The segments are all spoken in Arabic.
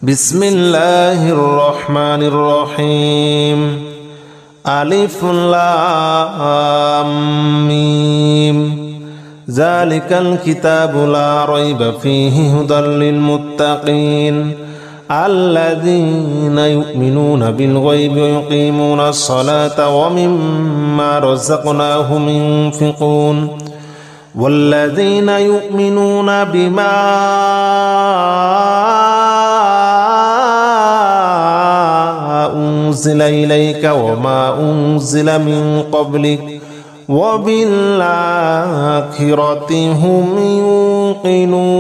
بسم الله الرحمن الرحيم. ألف لام ميم. ذلك الكتاب لا ريب فيه هدى للمتقين الذين يؤمنون بالغيب ويقيمون الصلاة ومما رزقناهم ينفقون والذين يؤمنون بما أنزل إليك وما أنزل من قبلك وبالآخرة هم يوقنون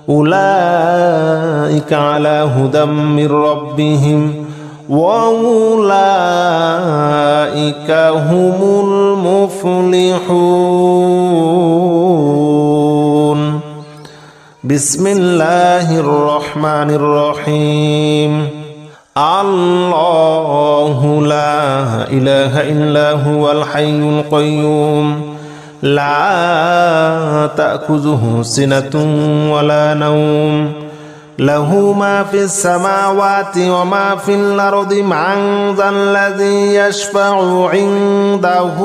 أولئك على هدى من ربهم وأولئك هم المفلحون. بسم الله الرحمن الرحيم. الله لا إله إلا هو الحي القيوم لا تأخذه سنة ولا نوم له ما في السماوات وما في الأرض من ذا الذي يشفع عنده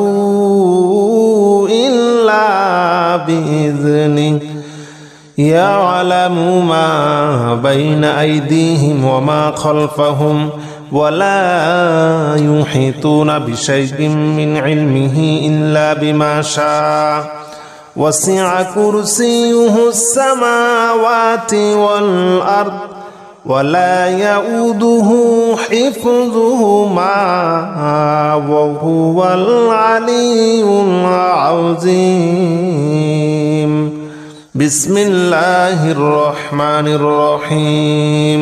إلا بإذنه يعلم ما بين أيديهم وما خلفهم ولا يحيطون بشيء من علمه إلا بما شاء وسع كرسيه السماوات والأرض ولا يؤوده حفظهما وهو العلي العظيم. بسم الله الرحمن الرحيم.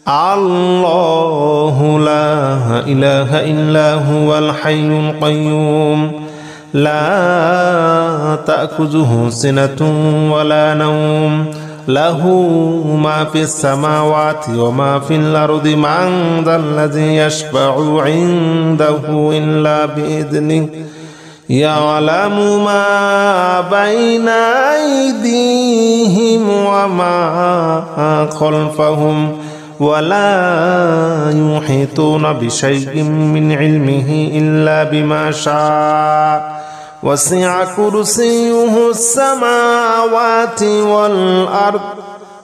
الله لا إله إلا هو الحي القيوم لا تأخذه سنة ولا نوم له ما في السماوات وما في الأرض من ذا الذي يشفع عنده إلا بإذنه يعلم ما بين أيديهم وما خلفهم ولا يحيطون بشيء من علمه إلا بما شاء وسع كرسيه السماوات والأرض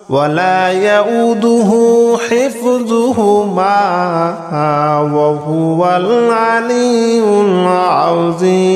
ولا يؤوده حفظهما وهو العلي العظيم.